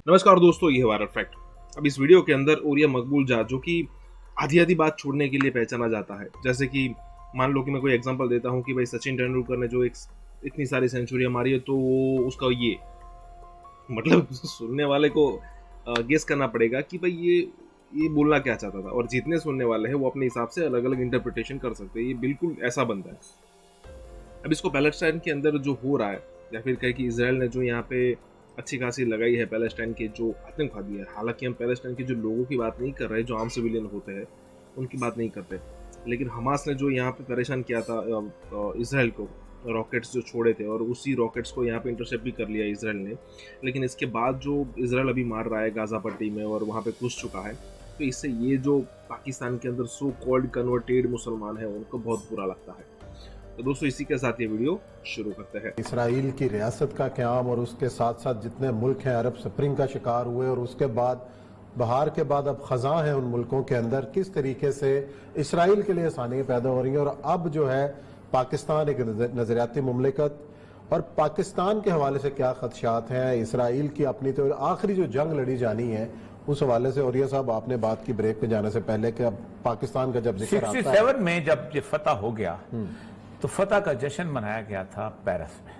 नमस्कार दोस्तों, ये है वायरल फैक्ट। अब इस वीडियो के अंदर ओरिया मकबूल जाट जो कि आधी आधी बात छोड़ने के लिए पहचाना जाता है, जैसे कि मान लो कि मैं कोई एग्जांपल देता हूँ कि भाई सचिन तेंदुलकर ने जो इतनी सारी सेंचुरियां मारी है, तो उसका ये मतलब सुनने वाले को गेस करना पड़ेगा कि भाई ये बोलना क्या चाहता था, और जितने सुनने वाले हैं वो अपने हिसाब से अलग अलग इंटरप्रिटेशन कर सकते हैं। ये बिल्कुल ऐसा बनता है। अब इसको पैलेस्टाइन के अंदर जो हो रहा है, या फिर कहे कि इसराइल ने जो यहाँ पे अच्छी खासी लगाई है पैलेस्टाइन के जो आतंकवादी है, हालांकि हम पैलेस्टाइन के जो लोगों की बात नहीं कर रहे, जो आम सिविलियन होते हैं उनकी बात नहीं करते, लेकिन हमास ने जो यहाँ पे परेशान किया था इसराइल को, रॉकेट्स जो छोड़े थे, और उसी रॉकेट्स को यहाँ पे इंटरसेप्ट भी कर लिया इसराइल ने। लेकिन इसके बाद जो इसराइल अभी मार रहा है गाजा पट्टी में और वहाँ पे घुस चुका है, तो इससे ये जो पाकिस्तान के अंदर सो कॉल्ड कन्वर्टेड मुसलमान है उनको बहुत बुरा लगता है। तो दोस्तों, इसी के साथ ये वीडियो शुरू करते हैं। इसराइल की रियासत का क़याम और उसके साथ साथ जितने मुल्क हैं अरब स्प्रिंग का शिकार हुए, और उसके बाद बहार के बाद अब ख़ज़ां हैं उन मुल्कों के अंदर, किस तरीके से इसराइल के लिए आसानियाँ पैदा हो रही हैं। और अब जो है पाकिस्तान एक नज़रियाती मुमलिकत, और पाकिस्तान के हवाले से क्या खदशात हैं इसराइल की अपनी, तो आखिरी जो जंग लड़ी जानी है उस हवाले से। और ये साहब, आपने बात की ब्रेक पे जाने से पहले कि अब पाकिस्तान का जब जिक्र आता है 67 में जब ये फतह हो गया तो फतह का जश्न मनाया गया था पेरिस में,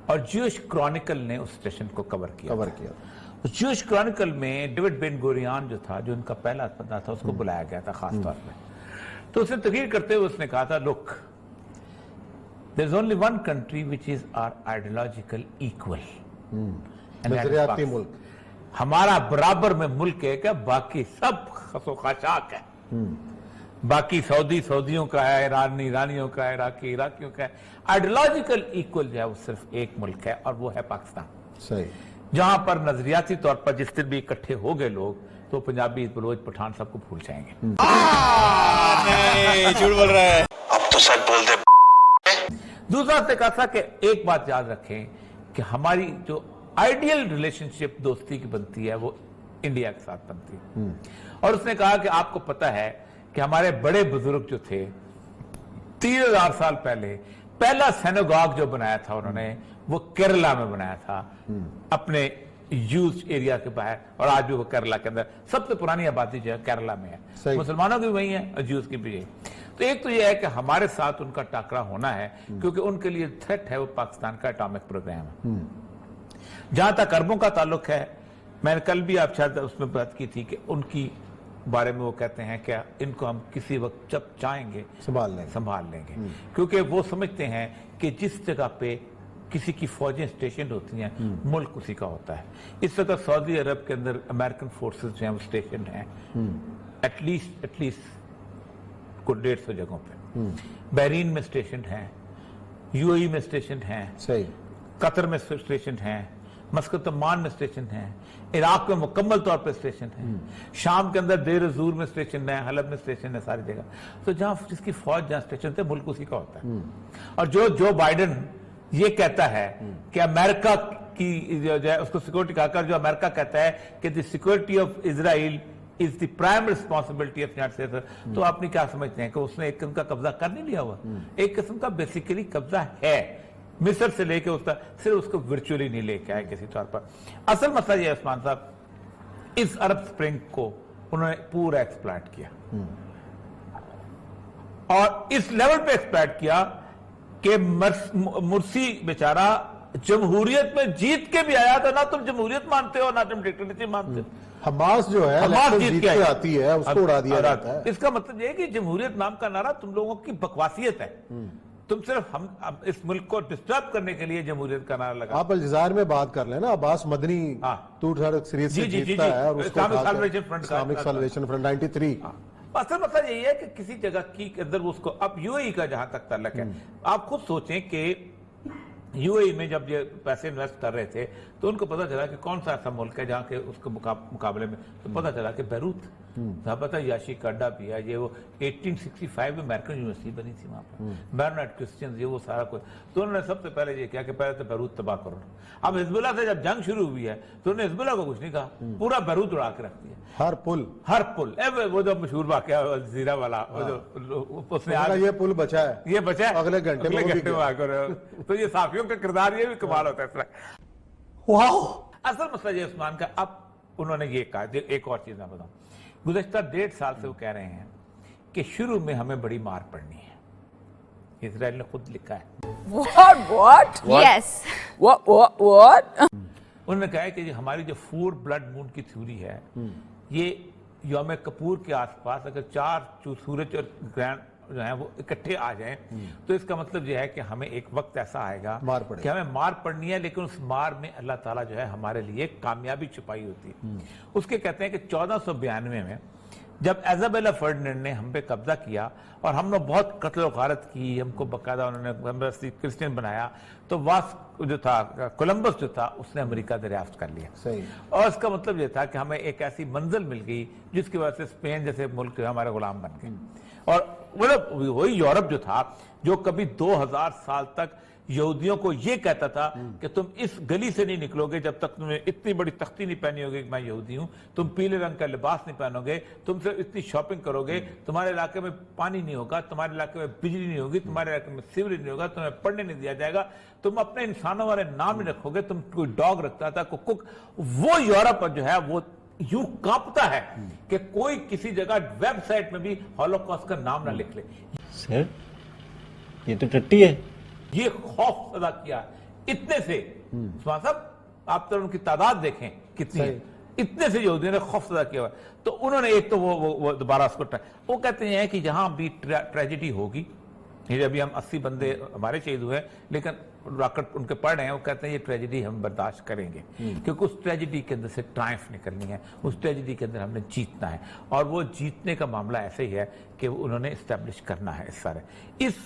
और ज्यूश क्रॉनिकल ने उस जश्न को कवर किया। उस ज्यूश क्रॉनिकल में डेविड बेन गोरियान जो था, जो उनका पहला फतह था, उसको बुलाया गया था खास तौर पे। तो उसने तकरीर करते हुए उसने कहा था, look, there is only one country which is our ideological equal, नजरियाती मुल्क, हमारा बराबर में मुल्क है क्या, बाकी सब खसो खाशाक है। बाकी सऊदी सऊदियों का है, ईरानी ईरानियों का है, इराकी इराकियों का है। आइडियोलॉजिकल इक्वल जो है वो सिर्फ एक मुल्क है, और वो है पाकिस्तान। सही। जहां पर नजरियाती तौर पर जिस दिन भी इकट्ठे हो गए लोग, तो पंजाबी बलोच पठान सबको भूल जाएंगे। नहीं, झूठ बोल रहा है, अब तो सच बोल दे। दूसरा से कहा था कि एक बात याद रखें कि हमारी जो आइडियल रिलेशनशिप दोस्ती की बनती है वो इंडिया के साथ बनती है। और उसने कहा कि आपको पता है कि हमारे बड़े बुजुर्ग जो थे 3000 साल पहले पहला सिनेगॉग जो बनाया था उन्होंने, वो केरला में बनाया था, अपने यूज एरिया के बाहर, और आज भी वो केरला के अंदर सबसे पुरानी आबादी जो है केरला में है। मुसलमानों की वही है और ज्यूज की भी है। तो एक तो ये है कि हमारे साथ उनका टाकरा होना है, क्योंकि उनके लिए थ्रेट है वो पाकिस्तान का एटॉमिक प्रोग्राम है। जहां तक अरबों का ताल्लुक है, मैंने कल भी आप शायद उसमें बात की थी कि उनकी बारे में वो कहते हैं कि इनको हम किसी वक्त जब चाहेंगे संभाल लेंगे, क्योंकि वो समझते हैं कि जिस जगह पे किसी की फौजें स्टेशन होती हैं, मुल्क उसी का होता है। इस वक्त सऊदी अरब के अंदर अमेरिकन फोर्सेस जो हैं वो स्टेशन हैं एटलीस्ट कुछ 150 जगहों पे। बहरीन में स्टेशन है, यूएई में स्टेशन है, कतर में स्टेशन है, मस्कत अम्मान में स्टेशन है, इराक में मुकम्मल तौर पर स्टेशन है, शाम के अंदर देर ज़ूर में स्टेशन है, हलब में स्टेशन है, सारी जगह। तो जहां जिसकी फौज जहां स्टेशन थे, मुल्क उसी का होता है। और जो बाइडन ये कहता है कि अमेरिका की जो है उसको सिक्योरिटी कहकर, जो अमेरिका कहता है कि the security of Israel is the prime responsibility of United states, तो आपने क्या समझते हैं कि उसने एक किस्म का कब्जा कर नहीं लिया हुआ? एक किस्म का बेसिकली कब्जा है, मिस्र से लेके उसका, सिर्फ उसको वर्चुअली नहीं लेके आए किसी तौर पर। असल मसला ये है उस्मान साहब, इस अरब स्प्रिंग को उन्होंने पूरा एक्सप्लॉइट किया, और इस लेवल पे एक्सप्लॉइट किया कि मुर्सी बेचारा जमहूरियत में जीत के भी आया था। ना तुम जमहूरियत मानते हो, ना तुम डिक्टेटरशिप मानते हो। हमास जो है हमास जीत के आती है, उसको उड़ा दिया जाता है। इसका मतलब यह है कि जमहूरियत नाम का नारा तुम लोगों की बकवासियत है। तुम सिर्फ हम इस मुल्क को डिस्टर्ब करने के लिए जमहूरियत का नारा लगा। आप अलजज़ायर में बात कर लेना, अब्बास मदनी सीरीज से जीतता है, और उसको इस्लामिक सैल्वेशन फ्रंट 93। असल मतलब यही है कि किसी जगह की अंदर उसको, अब यूएई का जहां तक ताल्लुक है, आप खुद सोचें कि यूएई में जब ये पैसे इन्वेस्ट कर रहे थे, तो उनको पता चला कि कौन सा ऐसा मुल्क है जहाँ के उसके मुकाबले में, तो पता चला कि बैरूत, जहाँ पता याशी काडा भी है, ये वो 1865 में अमेरिकन यूनिवर्सिटी बनी थी वहाँ पर, बैरनेट क्रिश्चियन, ये वो सारा कुछ। तो उन्होंने सबसे पहले ये किया कि पहले तो बैरूत तबाह करो। अब हिजबुल्लाह से जब जंग शुरू हुई है, तो उन्होंने हिजबुल्लाह को कुछ नहीं कहा, पूरा बैरूत उड़ा के रख दिया। हर पुल वो जो मशहूर वाकया जीरा वाला, उसने ये पुल बचा है, ये बचा है, अगले घंटे में तो ये साफियों का किरदार ये भी कमाल होता है। वाओ, असल मसला ये उस्मान का, अब उन्होंने ये कहा, एक और चीज मैं बताऊं, गुज़श्ता 1.5 साल से वो कह रहे हैं कि शुरू में हमें बड़ी मार पड़नी है, इसराइल ने खुद लिखा है। What? Yes. What? उन्होंने कहा है कि हमारी जो 4 ब्लड मून की थ्योरी है, ये यौम कपूर के आसपास अगर 4 सूरज और ग्रहण जो है वो इकट्ठे आ जाएं, तो इसका मतलब ये है कि हमें एक वक्त ऐसा आएगा मार पड़ेगी। कि हमें मार पड़नी है, लेकिन उस मार में अल्लाह ताला जो है हमारे लिए कामयाबी छुपाई होती है। उसके कहते हैं कि 1492 में जब इजाबेला फर्डिनेंड ने हम पे कब्जा किया और हमने बहुत कत्ल और गारत की, हमको बाकायदा उन्होंने क्रिश्चियन बनाया, तो वास्को जो था, कोलंबस जो था, उसने अमेरिका दरियाफ्त कर लिया। सही। और इसका मतलब ये था कि हमें एक ऐसी मंजिल मिल गई जिसकी वजह से स्पेन जैसे मुल्क जो है हमारे गुलाम बन गए। और मतलब वही यूरोप जो था, जो कभी 2000 साल तक यहूदियों को ये कहता था कि तुम इस गली से नहीं निकलोगे जब तक तुमने इतनी बड़ी तख्ती नहीं पहनी होगी कि मैं यहूदी हूं, तुम पीले रंग का लिबास नहीं पहनोगे, तुम सिर्फ इतनी शॉपिंग करोगे, तुम्हारे इलाके में पानी नहीं होगा, तुम्हारे इलाके में बिजली नहीं होगी, तुम्हारे इलाके में सीवरेज नहीं होगा, तुम्हें पढ़ने नहीं दिया जाएगा, तुम अपने इंसानों वाले नाम नहीं रखोगे, तुम कोई डॉग रखता था, कोई कुक। वो यूरोप जो है वो यूं कांपता है कि कोई किसी जगह वेबसाइट में भी हॉलोकॉस्ट का नाम ना लिख ले। सर ये तो टट्टी है। ये खौफ पैदा किया इतने से, उस्मान साहब आप तो उनकी तादाद देखें कितनी है, इतने से यहूदियों ने खौफ पैदा किया। तो उन्होंने एक तो वो दोबारा उसको वो कहते हैं कि जहां भी ट्रेजेडी होगी, ये अभी हम 80 बंदे हमारे शहीद हुए, लेकिन रॉकेट उनके पढ़ रहे हैं, वो कहते हैं ये ट्रेजेडी हम बर्दाश्त करेंगे, क्योंकि उस ट्रेजेडी के अंदर से ट्रायम्फ निकलनी है, उस ट्रेजेडी के अंदर हमने जीतना है। और वो जीतने का मामला ऐसे ही है कि उन्होंने इस्टेब्लिश करना है इस सारे इस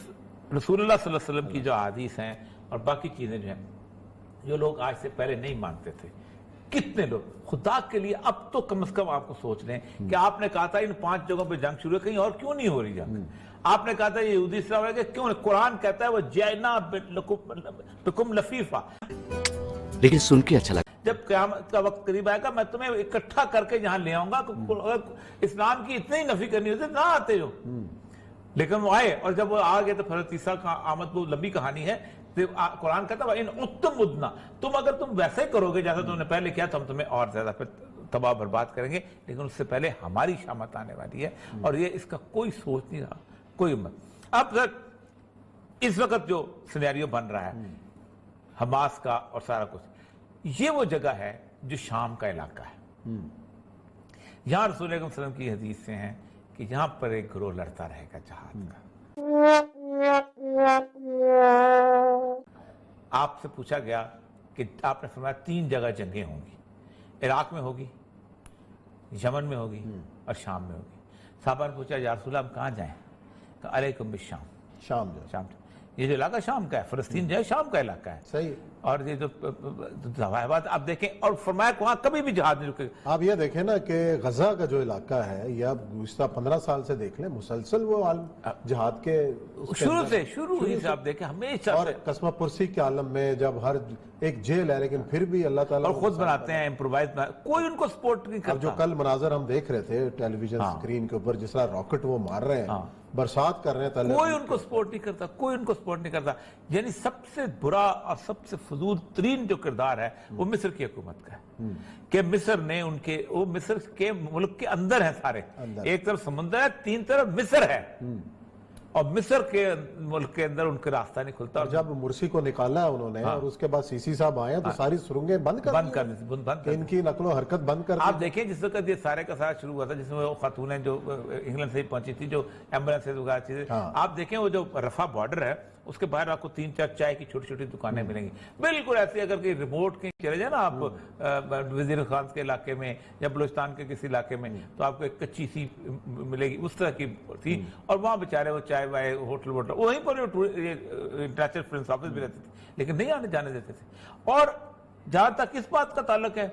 रसूलुल्लाह सल्लल्लाहु अलैहि वसल्लम की जो हदीस हैं और बाकी चीजें जो हैं, जो लोग आज से पहले नहीं मानते थे, कितने लोग खुदा के लिए अब तो कम से कम आपको सोच लें कि आपने कहा था इन 5 जगहों पे जंग शुरू है, कहीं और क्यों नहीं हो रही जंग? आपने कहा था ये यहूदी इस्लाम है, क्यों नहीं? कुरान कहता है वो जैना बिकुम लफीफा। लेकिन सुन के अच्छा लगा। जब क़यामत का वक्त करीब आएगा, मैं तुम्हें इकट्ठा करके यहां ले आऊंगा। अगर इस्लाम की इतनी नफी करनी होती ना आते हो, लेकिन वो आए, और जब वो आ गए तो हज़रत ईसा का आमद बहुत लंबी कहानी है। तो कुरान कहता है इन उत्तम मुदना, तुम अगर तुम वैसे ही करोगे जैसा तुमने पहले किया तो हम तुम्हें और ज्यादा फिर तबाह बर्बाद करेंगे, लेकिन उससे पहले हमारी शामत आने वाली है। और ये इसका कोई सोच नहीं रहा, कोई मत। अब सर इस वक्त जो सिनेरियो बन रहा है हमास का और सारा कुछ, ये वो जगह है जो शाम का इलाका है। यहां रसूल अकरम सल्लल्लाहु अलैहि वसल्लम की हदीस से हैं कि यहां पर एक ग्रोह लड़ता रहेगा जहाद का। आपसे पूछा गया कि आपने फरमाया 3 जगह जंगें होंगी, इराक में होगी, यमन में होगी और शाम में होगी। साहबा ने पूछा या रसूल अल्लाह हम कहाँ जाएं? तो अलैकुम बिश्शाम, शाम। ये जो इलाका शाम का है, फलस्तीन जो है शाम का इलाका है। सही। और ये जो बात आप देखें, और फरमाया वहां कभी भी जहाज नहीं रुकेगा। आप ये देखें ना कि गजा का जो इलाका है, या गुज़श्ता 15 साल से देख लें, मुसलसल वो जहाद के शुरू ही से आप देखें हमेशा। और कस्मा पुरसी के आलम में जब हर एक जेल है, लेकिन फिर भी अल्लाह ताला और खुद बनाते हैं इम्प्रोवाइज, कोई उनको सपोर्ट नहीं करता। जो कल मनाजर हम देख रहे थे टेलीविजन स्क्रीन के ऊपर, जिस तरह रॉकेट वो मार रहे हैं, बरसात कर रहे हैं, कोई उनको सपोर्ट नहीं करता, कोई उनको सपोर्ट नहीं करता। यानी सबसे बुरा और सबसे फजूल तरीन जो किरदार है वो मिस्र की हुकूमत का है कि मिस्र ने वो मिस्र के मुल्क के अंदर है सारे, एक तरफ समुद्र है, 3 तरफ मिस्र है, और मिस्र के मुल्क के अंदर उनका रास्ता नहीं खुलता। और जब मुर्सी को निकाला है उन्होंने, और उसके बाद सीसी साहब आए तो सारी सुरंगें बंद कर इनकी नकलो हरकत बंद कर। आप देखें जिस वक्त ये सारे का सारा शुरू हुआ था, जिसमें वो खातून जो इंग्लैंड से ही पहुंची थी, जो एम्बुलेंस से चीजें, आप देखें वो जो रफा बॉर्डर है उसके बाहर आपको 3-4 चाय की छोटी छोटी दुकानें मिलेंगी, बिल्कुल ऐसी। अगर कि रिमोट कहीं चले जाए ना आप वजीर खान के इलाके में या बलूचिस्तान के किसी इलाके में, तो आपको एक कच्ची सी मिलेगी, उस तरह की थी। और वहां बेचारे वो चाय वाय होटल वोटल, वहीं पर इंटरनेशनल फ्रेंड्स ऑफिस भी रहते थे, लेकिन नहीं आने जाने देते थे। और जहां तक इस बात का ताल्लुक है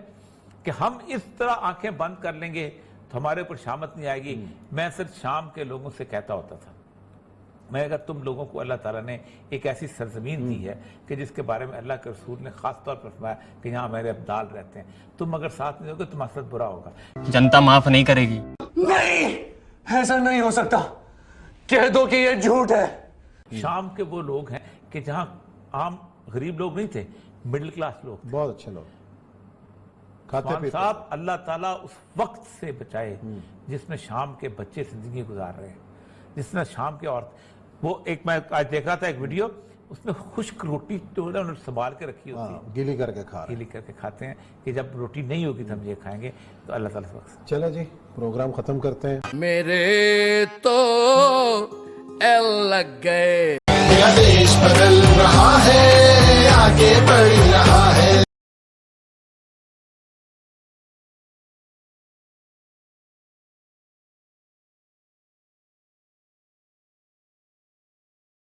कि हम इस तरह आंखें बंद कर लेंगे तो हमारे ऊपर शामत नहीं आएगी। मैं सिर्फ शाम के लोगों से कहता होता था, मैं अगर तुम लोगों को अल्लाह ताला ने एक ऐसी सरजमीन दी है कि जिसके बारे में अल्लाह के रसूल ने खास तौर पर फरमाया कि यहाँ मेरे अब्दाल रहते हैं, तुम अगर साथ नहीं होगे तुम्हारे साथ बुरा होगा। जनता माफ नहीं करेगी। नहीं, ऐसा नहीं हो सकता, कह दो कि ये झूठ है। शाम के वो लोग हैं कि जहाँ आम गरीब लोग नहीं थे, मिडिल क्लास लोग, बहुत अच्छे लोग, खाते उस्मान पीते। साहब, अल्लाह ताला उस वक्त से बचाए जिसमें शाम के बच्चे जिंदगी गुजार रहे हैं, जिसमें शाम के औरत, वो एक मैं आज देख रहा था एक वीडियो, उसमें खुश्क रोटी जो है ना उन्होंने संभाल के रखी होती है, हाँ, गीली करके खा रहे गीली करके खाते हैं कि जब रोटी नहीं होगी तो हम ये खाएंगे। तो अल्लाह ताला से बख्श। चले जी, प्रोग्राम खत्म करते हैं। मेरे तो एल लग गए। देश बदल रहा है।